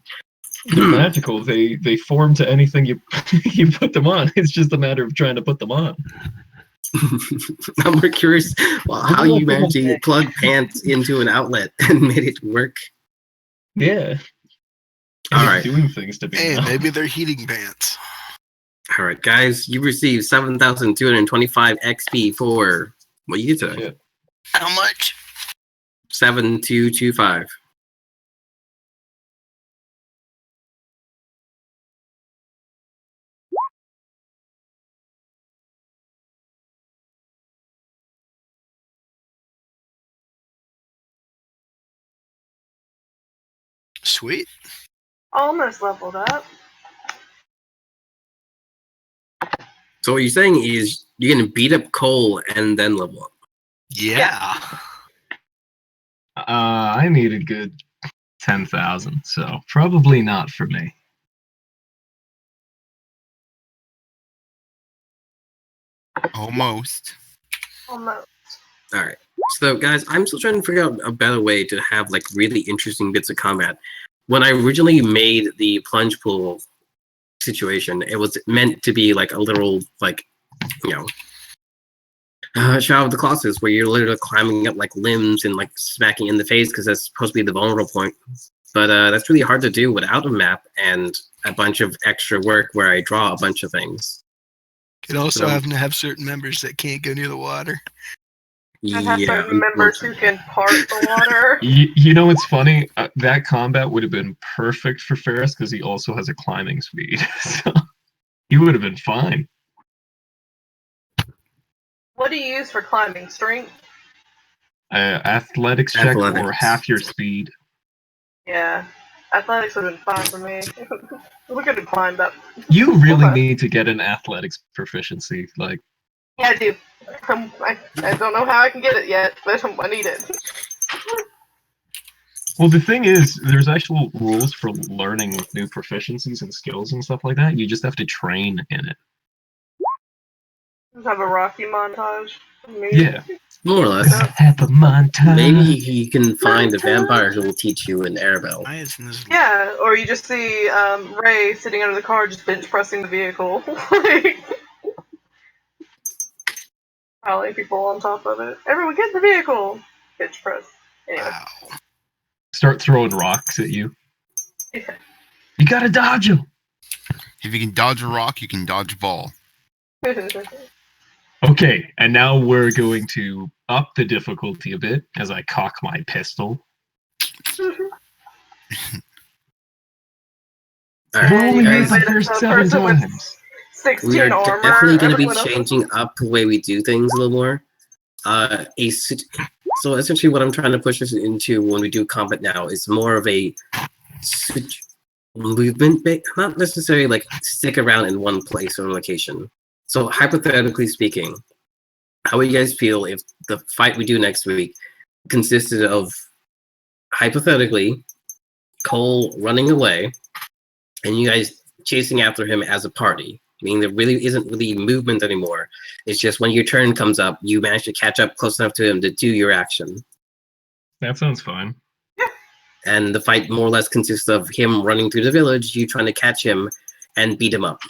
[SPEAKER 2] They're magical. They form to anything you you put them on. It's just a matter of trying to put them on.
[SPEAKER 1] I'm more curious how you managed to plug pants into an outlet and made it work.
[SPEAKER 2] Yeah.
[SPEAKER 1] All right.
[SPEAKER 2] Doing things to be.
[SPEAKER 5] Hey, maybe they're heating pants.
[SPEAKER 1] All right, guys, you received 7,225 XP for what you get today.
[SPEAKER 5] How much?
[SPEAKER 1] 7,225.
[SPEAKER 5] Sweet.
[SPEAKER 4] Almost leveled up.
[SPEAKER 1] So what you're saying is you're gonna beat up Cole and then level up.
[SPEAKER 5] Yeah.
[SPEAKER 2] I need a good 10,000, so probably not for me.
[SPEAKER 3] Almost.
[SPEAKER 4] Almost.
[SPEAKER 1] All right. So guys, I'm still trying to figure out a better way to have like really interesting bits of combat. When I originally made the plunge pool situation, it was meant to be like a literal, like, you know, Shadow of the Colossus, where you're literally climbing up like limbs and like smacking in the face because that's supposed to be the vulnerable point. But that's really hard to do without a map and a bunch of extra work where I draw a bunch of things.
[SPEAKER 5] Could also have to have certain members that can't go near the water.
[SPEAKER 4] And have certain members who can part the water.
[SPEAKER 2] You know what's funny? That combat would have been perfect for Ferris because he also has a climbing speed. So he would have been fine.
[SPEAKER 4] What do you use for climbing? Strength?
[SPEAKER 2] Athletics check or half your speed.
[SPEAKER 4] Yeah. Athletics would have been fine for me. We could have climbed up.
[SPEAKER 2] You really need to get an athletics proficiency. Like,
[SPEAKER 4] yeah, I do. I don't know how I can get it yet, but I need it.
[SPEAKER 2] Well, the thing is, there's actual rules for learning new proficiencies and skills and stuff like that. You just have to train in it.
[SPEAKER 4] Just have a Rocky montage. Maybe.
[SPEAKER 2] Yeah.
[SPEAKER 1] More or less.
[SPEAKER 2] Have a montage.
[SPEAKER 1] Maybe you can find a vampire who will teach you an Arabelle.
[SPEAKER 5] Why isn't this?
[SPEAKER 4] Yeah, or you just see Ray sitting under the car just bench pressing the vehicle. Like, piling people on top of it. Everyone get in the vehicle! Bench press. Anyway.
[SPEAKER 5] Wow.
[SPEAKER 2] Start throwing rocks at you.
[SPEAKER 4] Yeah.
[SPEAKER 2] You gotta dodge them.
[SPEAKER 3] If you can dodge a rock, you can dodge a ball.
[SPEAKER 2] Okay, and now we're going to up the difficulty a bit as I cock my pistol.
[SPEAKER 1] Alright,
[SPEAKER 2] Only made
[SPEAKER 1] guys,
[SPEAKER 2] the first 7 times.
[SPEAKER 4] 16
[SPEAKER 1] we are
[SPEAKER 4] armor.
[SPEAKER 1] definitely going to be
[SPEAKER 4] everyone else-
[SPEAKER 1] changing up the way we do things a little more. So essentially what I'm trying to push us into when we do combat now is more of a movement, not necessarily like stick around in one place or location. So hypothetically speaking, how would you guys feel if the fight we do next week consisted of, hypothetically, Cole running away and you guys chasing after him as a party? Meaning there really isn't really movement anymore. It's just when your turn comes up, you manage to catch up close enough to him to do your action.
[SPEAKER 2] That sounds fine.
[SPEAKER 1] And the fight more or less consists of him running through the village, you trying to catch him and beat him up.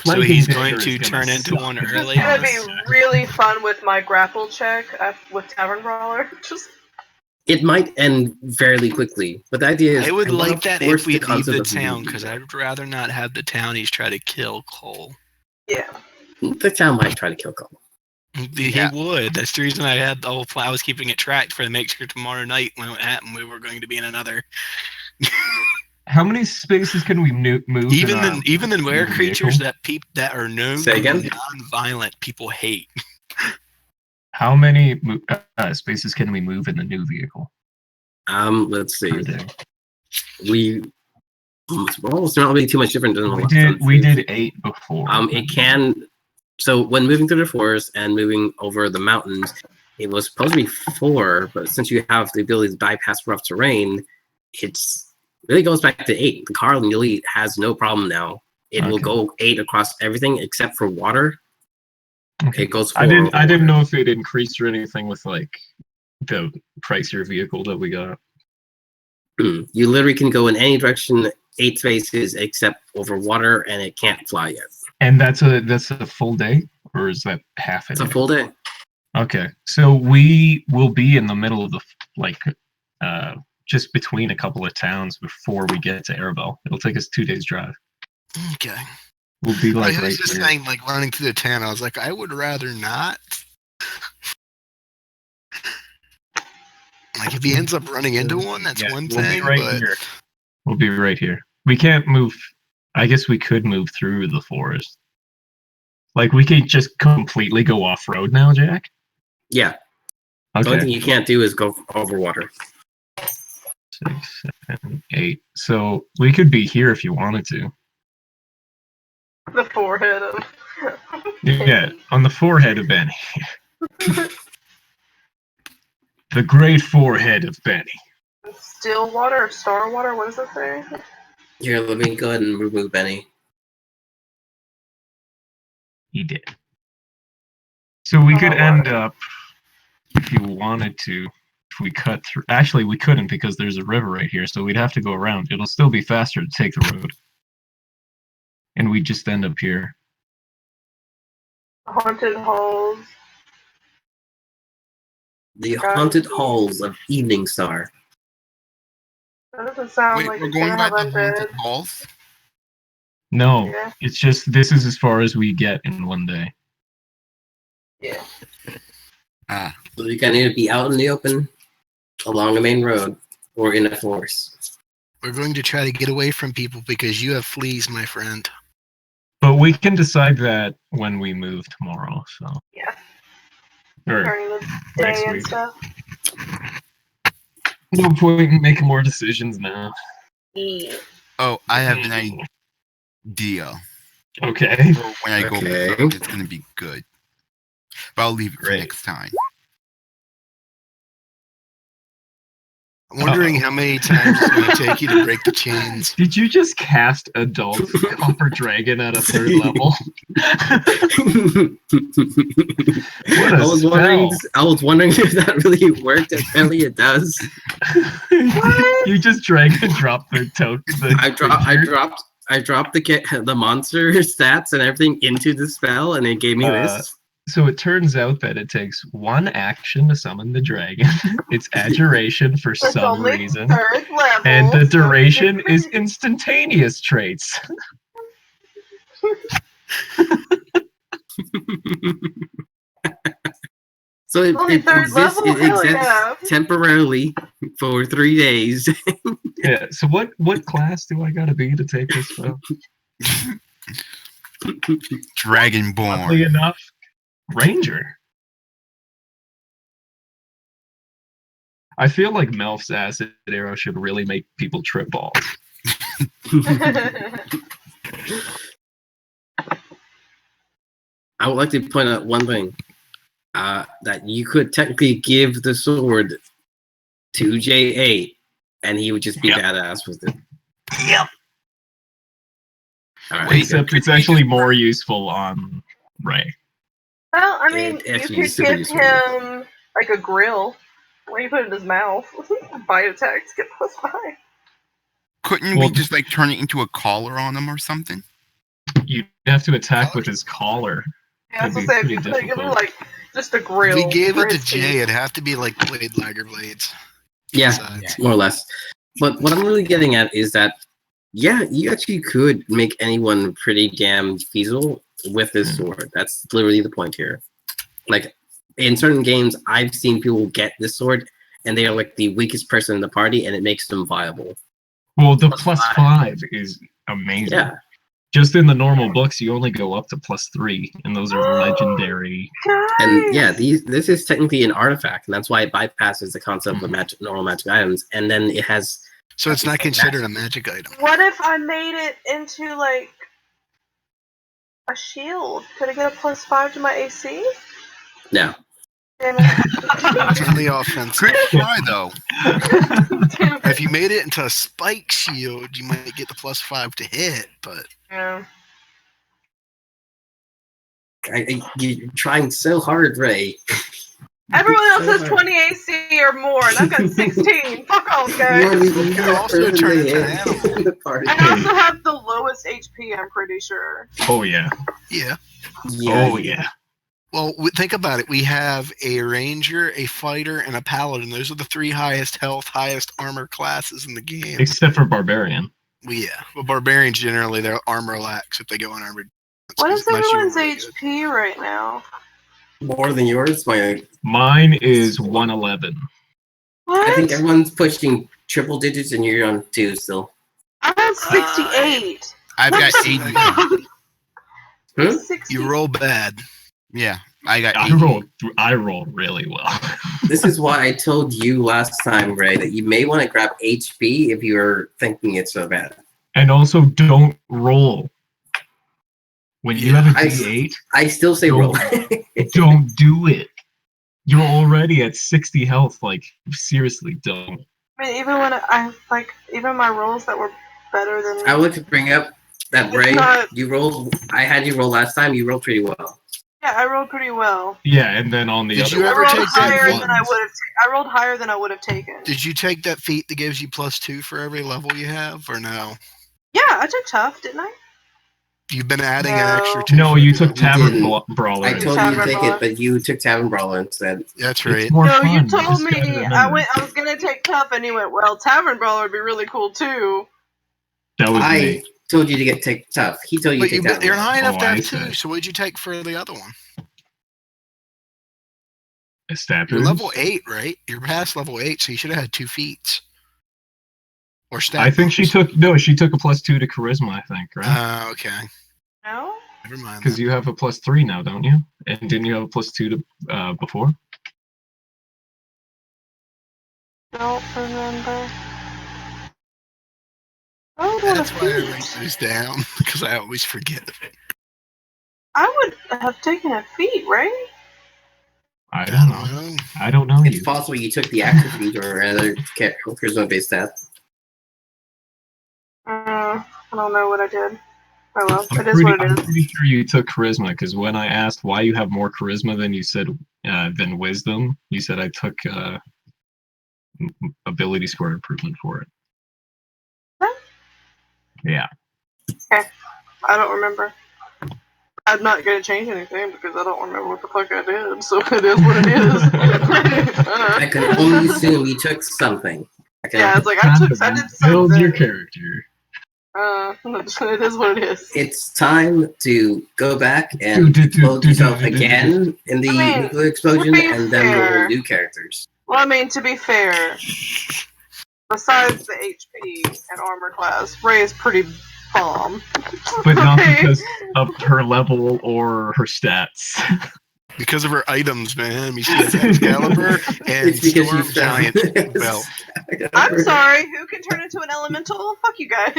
[SPEAKER 5] So he's going to turn into one early.
[SPEAKER 4] It's gonna be really fun with my grapple check with Tavern Brawler. Just
[SPEAKER 1] It might end fairly quickly, but the idea is
[SPEAKER 5] I would
[SPEAKER 1] wanna
[SPEAKER 5] like that
[SPEAKER 1] force
[SPEAKER 5] if we leave
[SPEAKER 1] concept
[SPEAKER 5] the
[SPEAKER 1] of
[SPEAKER 5] town,
[SPEAKER 1] movement.
[SPEAKER 5] because I'd rather not have the townies try to kill Cole.
[SPEAKER 4] yeah.
[SPEAKER 1] The town might try to kill Cole.
[SPEAKER 5] He
[SPEAKER 3] Yeah.
[SPEAKER 5] would. That's the reason I had the whole plan. I was keeping it tracked for to make sure tomorrow night when it happened, we were going to be in another.
[SPEAKER 2] How many spaces can we move?
[SPEAKER 5] Even the rare
[SPEAKER 2] in a
[SPEAKER 5] creatures
[SPEAKER 2] vehicle?
[SPEAKER 5] that are known
[SPEAKER 1] Say
[SPEAKER 5] to
[SPEAKER 1] again?
[SPEAKER 5] be non-violent, people hate.
[SPEAKER 2] How many spaces can we move in the new vehicle?
[SPEAKER 1] Let's see.
[SPEAKER 2] per day?
[SPEAKER 1] We well, it's not really too much different than
[SPEAKER 2] We did 8 before.
[SPEAKER 1] It can. So when moving through the forest and moving over the mountains, it was supposed to be 4, but since you have the ability to bypass rough terrain, it's really goes back to 8. The car really has no problem now. It will
[SPEAKER 2] Okay.
[SPEAKER 1] go 8 across everything except for water.
[SPEAKER 2] Okay.
[SPEAKER 1] It goes 4.
[SPEAKER 2] I didn't
[SPEAKER 1] over
[SPEAKER 2] know if it increased or anything with like the pricier vehicle that we got.
[SPEAKER 1] water. You literally can go in any direction, 8 spaces except over water, and it can't fly yet.
[SPEAKER 2] And that's a full day, or is that half a
[SPEAKER 1] It's
[SPEAKER 2] day?
[SPEAKER 1] a full day.
[SPEAKER 2] Okay, so we will be in the middle of the just between a couple of towns before we get to Arabelle. It'll take us 2 days drive.
[SPEAKER 5] Okay.
[SPEAKER 2] We'll be like
[SPEAKER 5] I was
[SPEAKER 2] right
[SPEAKER 5] just
[SPEAKER 2] here.
[SPEAKER 5] saying, like running through the town. I was like, I would rather not. Like if he ends up running into one, that's one
[SPEAKER 2] we'll
[SPEAKER 5] thing.
[SPEAKER 2] Be right
[SPEAKER 5] but
[SPEAKER 2] here. We'll be right here. We can't move. I guess we could move through the forest. Like we could just completely go off road now, Jack.
[SPEAKER 1] Yeah. The only
[SPEAKER 2] Okay.
[SPEAKER 1] thing you can't do is go over water.
[SPEAKER 2] 6, 7, 8. So we could be here if you wanted to.
[SPEAKER 4] The forehead of.
[SPEAKER 2] Yeah, on the forehead of Benny. The great forehead of Benny.
[SPEAKER 4] Still water or star water? What does it say?
[SPEAKER 1] Here, let me go ahead and remove Benny.
[SPEAKER 2] He did. So we could
[SPEAKER 4] Oh,
[SPEAKER 2] end up, if you wanted to, if we cut through. Actually, we couldn't because there's a river right here, so we'd have to go around. It'll still be faster to take the road. And we just end up here.
[SPEAKER 4] Haunted halls.
[SPEAKER 1] The haunted halls of Evening Star.
[SPEAKER 4] That doesn't sound
[SPEAKER 3] Wait,
[SPEAKER 4] like
[SPEAKER 3] we're
[SPEAKER 4] it's
[SPEAKER 3] going
[SPEAKER 4] gonna
[SPEAKER 3] by
[SPEAKER 4] have
[SPEAKER 3] the haunted
[SPEAKER 4] undead.
[SPEAKER 3] halls?
[SPEAKER 2] No,
[SPEAKER 4] Yeah.
[SPEAKER 2] it's just this is as far as we get in one day.
[SPEAKER 4] Yeah.
[SPEAKER 3] Ah,
[SPEAKER 1] So you kind of need to be out in the open, along a main road, or in a forest.
[SPEAKER 5] We're going to try to get away from people because you have fleas, my friend.
[SPEAKER 2] But we can decide that when we move tomorrow. So.
[SPEAKER 4] Yeah.
[SPEAKER 2] Or
[SPEAKER 4] During the
[SPEAKER 2] next
[SPEAKER 4] day and
[SPEAKER 2] week.
[SPEAKER 4] stuff.
[SPEAKER 2] No point in making more decisions now.
[SPEAKER 4] Yeah.
[SPEAKER 3] oh, I have an idea
[SPEAKER 2] Okay.
[SPEAKER 3] for when I go.
[SPEAKER 1] Okay.
[SPEAKER 3] It's going to be good. But I'll leave it for
[SPEAKER 2] Great.
[SPEAKER 3] next time.
[SPEAKER 5] I'm wondering how many times it's going to take you to break the chains.
[SPEAKER 2] Did you just cast Adult Copper Dragon at a 3rd level? What a
[SPEAKER 1] I was wondering if that really worked. Apparently it does.
[SPEAKER 2] You just drag and drop the
[SPEAKER 1] I dropped the monster stats and everything into the spell, and it gave me this.
[SPEAKER 2] So it turns out that it takes 1 action to summon the dragon. It's adjuration for some reason.
[SPEAKER 4] 3rd level.
[SPEAKER 2] And the duration is instantaneous traits.
[SPEAKER 1] So it exists temporarily for 3 days.
[SPEAKER 2] Yeah. So what class do I gotta be to take this spell?
[SPEAKER 3] Dragonborn.
[SPEAKER 2] Oddly enough, Ranger. I feel like Melf's acid arrow should really make people trip balls.
[SPEAKER 1] I would like to point out one thing. That you could technically give the sword to J8 and he would just be badass with it.
[SPEAKER 2] Yep.
[SPEAKER 1] All right,
[SPEAKER 2] except it's actually more useful on Ray.
[SPEAKER 4] Well, I mean, you could give him like a grill where you put it in his mouth. Bite attacks get +5.
[SPEAKER 3] Couldn't we just like turn it into a collar on him or something?
[SPEAKER 2] You'd have to attack with his collar.
[SPEAKER 4] Yeah, I was gonna say, if you could give him like just a grill.
[SPEAKER 5] If we gave it to Jay, it'd have to be like Blade Lager blades.
[SPEAKER 1] Yeah, more or less. But what I'm really getting at is that, yeah, you actually could make anyone pretty damn feasible with this sword. That's literally the point here. Like, in certain games, I've seen people get this sword, and they are like the weakest person in the party, and it makes them viable.
[SPEAKER 2] Well, the +5 is amazing.
[SPEAKER 1] Yeah.
[SPEAKER 2] Just in the normal books, you only go up to +3, and those are legendary.
[SPEAKER 1] And yeah, this is technically an artifact, and that's why it bypasses the concept of normal magic items. And then it has.
[SPEAKER 5] So it's not considered a magic item.
[SPEAKER 4] What if I made it into like a shield? Could I get a +5 to my AC?
[SPEAKER 1] No.
[SPEAKER 5] It's on the offense.
[SPEAKER 3] Good try, though.
[SPEAKER 5] If you made it into a spike shield, you might get the +5 to hit, but...
[SPEAKER 4] Yeah.
[SPEAKER 1] You're trying so hard, Ray.
[SPEAKER 4] Everyone else has 20 AC or more, and I've got 16. Fuck off, guys.
[SPEAKER 5] You can also turn into an animal.
[SPEAKER 4] I also have the lowest HP, I'm pretty sure.
[SPEAKER 2] Oh, yeah.
[SPEAKER 5] Yeah.
[SPEAKER 2] Oh, yeah.
[SPEAKER 5] Well, think about it. We have a ranger, a fighter, and a paladin. Those are the 3 highest health, highest armor classes in the game.
[SPEAKER 2] Except for barbarian.
[SPEAKER 5] Well, yeah. Well, barbarians generally their armor lacks if they go unarmored.
[SPEAKER 4] What is everyone's HP right now?
[SPEAKER 1] More than yours?
[SPEAKER 2] Mine is 111.
[SPEAKER 4] What?
[SPEAKER 1] I think everyone's pushing triple digits, and you're on 2 still.
[SPEAKER 4] I'm at 68.
[SPEAKER 3] I've got 80.
[SPEAKER 5] You roll bad.
[SPEAKER 3] Yeah, I got 80.
[SPEAKER 2] I rolled really well.
[SPEAKER 1] This is why I told you last time, Ray, that you may want to grab HP if you're thinking it's so bad.
[SPEAKER 2] And also, don't roll. When you have a D8,
[SPEAKER 1] I still say roll.
[SPEAKER 2] Don't do it. You're already at 60 health. Like, seriously, don't.
[SPEAKER 4] I mean, even when even my rolls that were better than.
[SPEAKER 1] I would like to bring up that Ray, you rolled. I had you roll last time. You rolled pretty well.
[SPEAKER 4] Yeah, I rolled pretty well.
[SPEAKER 2] Yeah, and then on the other.
[SPEAKER 5] Did you ever take
[SPEAKER 4] that? I rolled higher than I would have taken.
[SPEAKER 5] Did you take that feat that gives you +2 for every level you have, or no?
[SPEAKER 4] Yeah, I took tough, didn't I?
[SPEAKER 5] You've been adding an extra 2.
[SPEAKER 2] No, you took Tavern Brawler.
[SPEAKER 1] I told you to take it, but you took Tavern Brawler instead.
[SPEAKER 5] That's right.
[SPEAKER 4] No, you told me I was gonna take tough, and you went, well, Tavern Brawler would be really cool too.
[SPEAKER 2] That was me.
[SPEAKER 1] Told you to take tough. He told you to take Tavern Brawler.
[SPEAKER 5] You're high enough to have 2, so what'd you take for the other one? You're level 8, right? You're past level 8, so you should have had 2 feats. Or stat.
[SPEAKER 2] I think she took a +2 to charisma, I think, right?
[SPEAKER 5] Okay.
[SPEAKER 4] No?
[SPEAKER 5] Never mind.
[SPEAKER 2] Because you have a +3 now, don't you? And didn't you have a +2 to before?
[SPEAKER 4] Don't remember.
[SPEAKER 5] That's why I write those down, because I always forget.
[SPEAKER 4] I would have taken a feat, right?
[SPEAKER 2] I don't know. I don't know
[SPEAKER 1] It's
[SPEAKER 2] you.
[SPEAKER 1] possible you took the actor feat or another charisma-based stat.
[SPEAKER 4] I don't know what I did. Oh well,
[SPEAKER 2] I'm
[SPEAKER 4] it is what it
[SPEAKER 2] I'm
[SPEAKER 4] is.
[SPEAKER 2] pretty sure you took charisma because when I asked why you have more charisma than you said than wisdom, you said I took ability score improvement for it.
[SPEAKER 4] Huh?
[SPEAKER 2] Yeah.
[SPEAKER 4] Okay. I don't remember. I'm not gonna change anything because I don't remember what the fuck I did, so it is what it is.
[SPEAKER 1] I can only assume you took something.
[SPEAKER 4] Yeah, it's like I did
[SPEAKER 2] Build
[SPEAKER 4] something.
[SPEAKER 2] your character.
[SPEAKER 4] It is what it is.
[SPEAKER 1] It's time to go back and explode yourself again in the nuclear explosion, and then roll new characters.
[SPEAKER 4] Well, I mean, to be fair, besides the HP and armor class, Ray is pretty bomb.
[SPEAKER 2] But not because of her level or her stats.
[SPEAKER 5] Because of her items, man. We see Excalibur and
[SPEAKER 1] It's because
[SPEAKER 5] Storm
[SPEAKER 1] you
[SPEAKER 5] Giant
[SPEAKER 1] found
[SPEAKER 5] belt.
[SPEAKER 4] I'm sorry, who can turn into an elemental? Fuck you guys.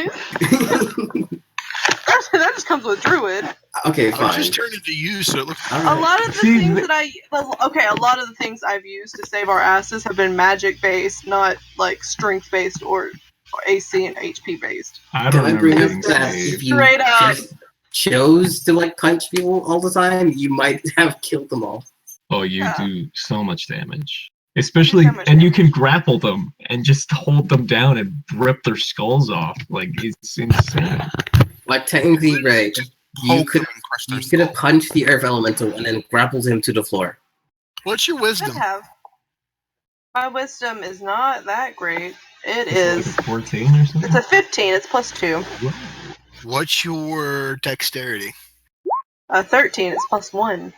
[SPEAKER 4] That just comes with Druid.
[SPEAKER 1] Okay, fine.
[SPEAKER 5] I just turned into you, so it looks.
[SPEAKER 1] All
[SPEAKER 4] A
[SPEAKER 1] right.
[SPEAKER 4] lot of the things a lot of the things I've used to save our asses have been magic based, not like strength based or AC and HP based.
[SPEAKER 2] I don't
[SPEAKER 1] Can I
[SPEAKER 2] remember
[SPEAKER 1] bring up
[SPEAKER 2] being
[SPEAKER 1] that
[SPEAKER 2] saved.
[SPEAKER 1] if you
[SPEAKER 4] Straight up.
[SPEAKER 1] just chose to like punch people all the time, you might have killed them all.
[SPEAKER 2] Oh, you
[SPEAKER 4] Yeah.
[SPEAKER 2] do so much damage. Especially,
[SPEAKER 4] So much
[SPEAKER 2] and you
[SPEAKER 4] damage.
[SPEAKER 2] can grapple them and just hold them down and rip their skulls off. Like, it's insane.
[SPEAKER 1] Like technically, Ray, you
[SPEAKER 3] Poke
[SPEAKER 1] could
[SPEAKER 3] them and crush their
[SPEAKER 1] have
[SPEAKER 3] skull.
[SPEAKER 1] punched the Earth Elemental and then grappled him to the floor.
[SPEAKER 5] What's your
[SPEAKER 4] Could
[SPEAKER 5] wisdom?
[SPEAKER 4] have. My wisdom is not that great. It
[SPEAKER 2] It's
[SPEAKER 4] is.
[SPEAKER 2] like a 14 or something?
[SPEAKER 4] It's a 15. It's plus 2.
[SPEAKER 5] What's your dexterity?
[SPEAKER 4] 13. It's plus 1.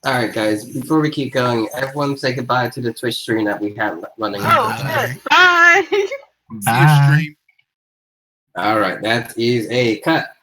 [SPEAKER 1] All right, guys. Before we keep going, everyone say goodbye to the Twitch stream that we have running.
[SPEAKER 4] Oh shit! Bye.
[SPEAKER 5] See your stream.
[SPEAKER 1] All right, that is a cut.